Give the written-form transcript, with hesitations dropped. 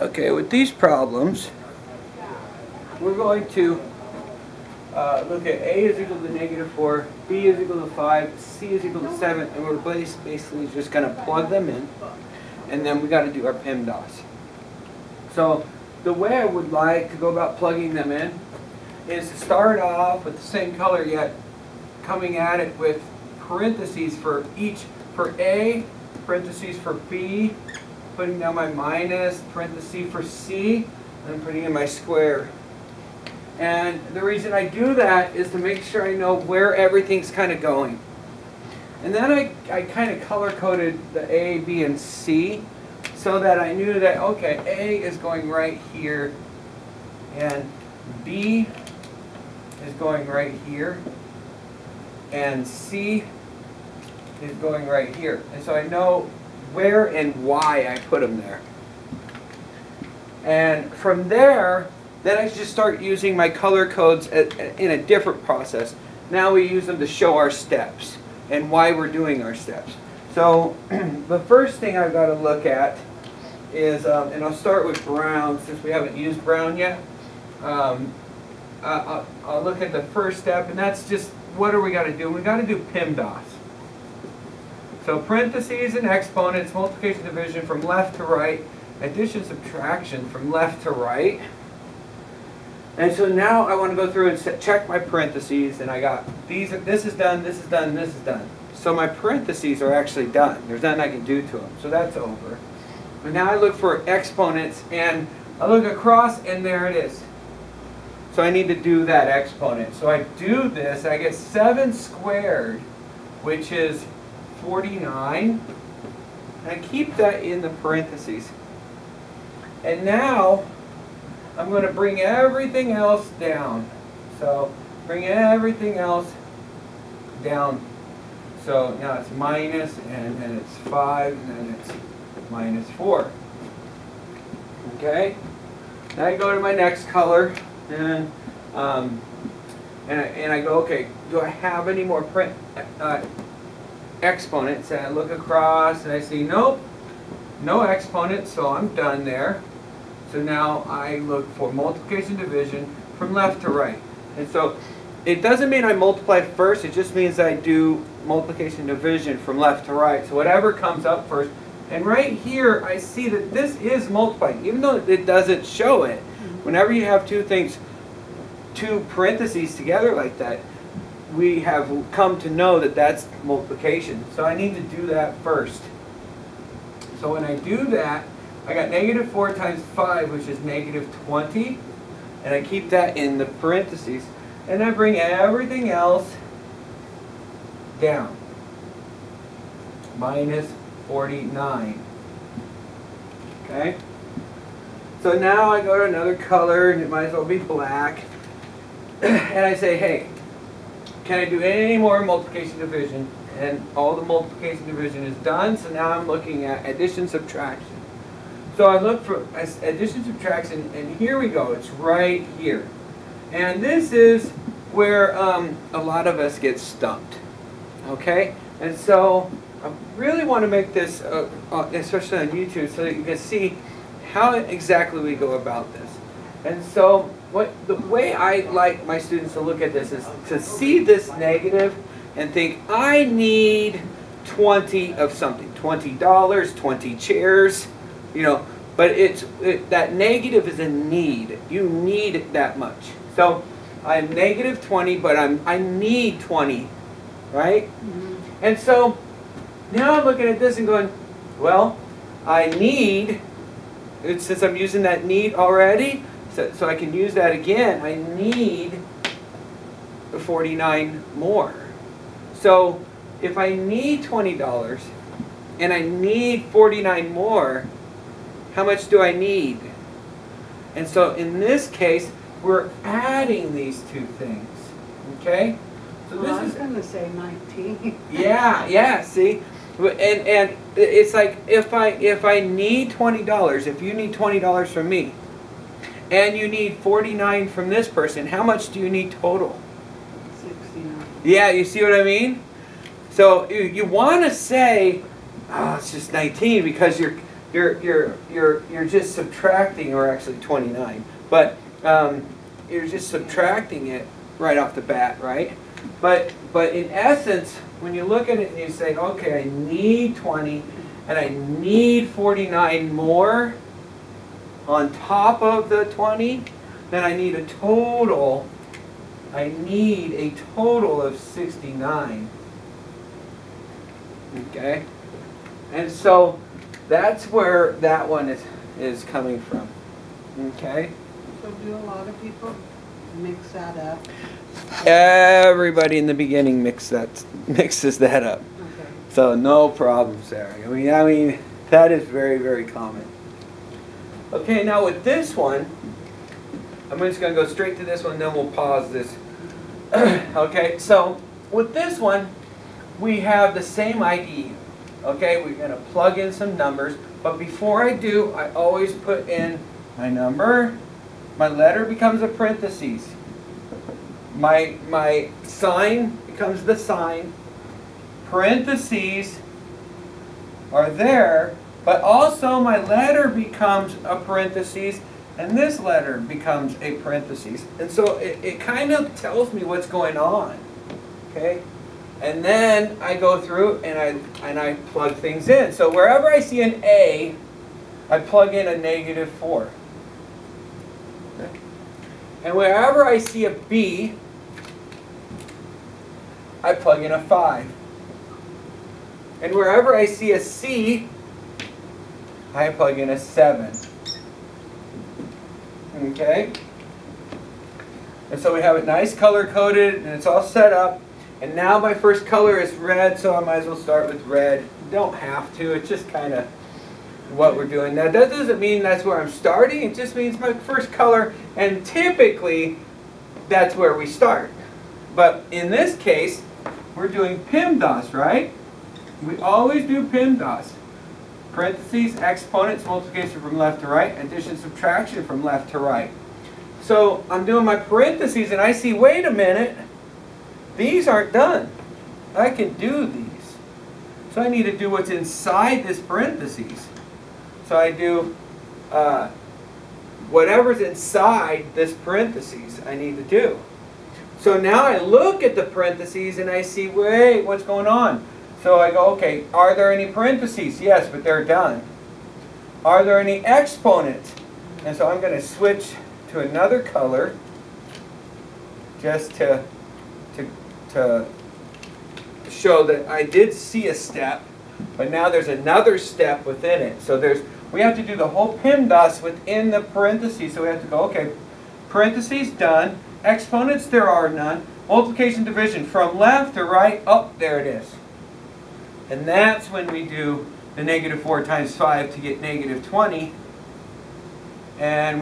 Okay, with these problems, we're going to look at A is equal to -4, B is equal to 5, C is equal to 7, and we're basically just going to plug them in, and then we got to do our PEMDAS. So the way I would like to go about plugging them in is to start off with the same color, yet coming at it with parentheses for each, for A, parentheses for B, putting down my minus, parentheses for C, and putting in my square. And the reason I do that is to make sure I know where everything's kind of going. And then I kind of color-coded the A, B, and C so that I knew that, okay, A is going right here, and B is going right here, and C is going right here. And so I know where and why I put them there. And from there, then I just start using my color codes in a different process. Now we use them to show our steps and why we're doing our steps. So the first thing I've got to look at is, and I'll start with brown since we haven't used brown yet. I'll look at the first step, and that's just, what do we got to do? We got to do PEMDAS. So parentheses and exponents, multiplication, division from left to right, addition, subtraction from left to right. And so now I want to go through and check my parentheses, and I got these. This is done, this is done, this is done. So my parentheses are actually done. There's nothing I can do to them. So that's over. But now I look for exponents, and I look across, and there it is. So I need to do that exponent. So I do this, I get 7 squared, which is 49. And I keep that in the parentheses. And now I'm going to bring everything else down. So bring everything else down. So now it's minus, and then it's 5, and then it's minus 4. Okay? Now I go to my next color, and I go, okay, do I have any more exponents? And I look across, and I see, nope, no exponents, so I'm done there. So now I look for multiplication, division from left to right. And so it doesn't mean I multiply first, it just means I do multiplication, division from left to right. So whatever comes up first. And right here I see that this is multiplying, even though it doesn't show it. Whenever you have two things, two parentheses together like that, we have come to know that that's multiplication. So I need to do that first. So when I do that, I got -4 times 5, which is -20, and I keep that in the parentheses, and I bring everything else down. Minus 49. Okay? So now I go to another color, and it might as well be black, and I say, hey, can I do any more multiplication, division? And all the multiplication, division is done, so now I'm looking at addition, subtraction. So I look for addition, subtraction, and here we go. It's right here. And this is where a lot of us get stumped. Okay? And so I really want to make this, especially on YouTube, so that you can see how exactly we go about this. And so the way I like my students to look at this is to see this negative and think, I need 20 of something. $20, 20 chairs. You know, but that negative is a need. You need it that much. So I'm -20, but I need 20, right? Mm-hmm. And so now I'm looking at this and going, well, I need, since I'm using that need already, so I can use that again, I need 49 more. So if I need $20 and I need 49 more, how much do I need? And so in this case, we're adding these two things. Okay? So well, I was going to say 19. yeah, see? And it's like if I need $20, if you need $20 from me, and you need 49 from this person, how much do you need total? 69. Yeah, you see what I mean? So you want to say, oh, it's just 19 because you're just subtracting, or actually 29, but you're just subtracting it right off the bat, right? But in essence, when you look at it and you say, okay, I need 20 and I need 49 more on top of the 20, then I need a total of 69. Okay? And so that's where that one is coming from. Okay? So do a lot of people mix that up? Everybody in the beginning mixes that up. Okay. So no problem, Sarah. I mean that is very, very common. Okay, now with this one, I'm just going to go straight to this one, then we'll pause this. Okay, so with this one, we have the same ID. Okay, we're going to plug in some numbers, but before I do, I always put in my number. My letter becomes a parentheses. My sign becomes the sign. Parentheses are there, but also my letter becomes a parentheses, and this letter becomes a parentheses. And so it kind of tells me what's going on. Okay? And then I go through and I plug things in. So wherever I see an A, I plug in a -4. Okay? And wherever I see a B, I plug in a 5. And wherever I see a C, I plug in a 7. Okay? And so we have it nice color coded and it's all set up. And now my first color is red, so I might as well start with red. You don't have to, it's just kind of what we're doing. Now that doesn't mean that's where I'm starting, it just means my first color, and typically that's where we start. But in this case, we're doing PEMDAS, right? We always do PEMDAS. Parentheses, exponents, multiplication from left to right, addition, subtraction from left to right. So I'm doing my parentheses and I see, wait a minute, these aren't done. I can do these. So I need to do what's inside this parentheses. So I do whatever's inside this parentheses I need to do. So now I look at the parentheses and I see, wait, what's going on? So I go, okay, are there any parentheses? Yes, but they're done. Are there any exponents? And so I'm going to switch to another color just to show that I did see a step, but now there's another step within it. So we have to do the whole PEMDAS within the parentheses. So we have to go, okay, parentheses done, exponents there are none, multiplication division from left to right, oh, there it is. And that's when we do the -4 times 5 to get -20. And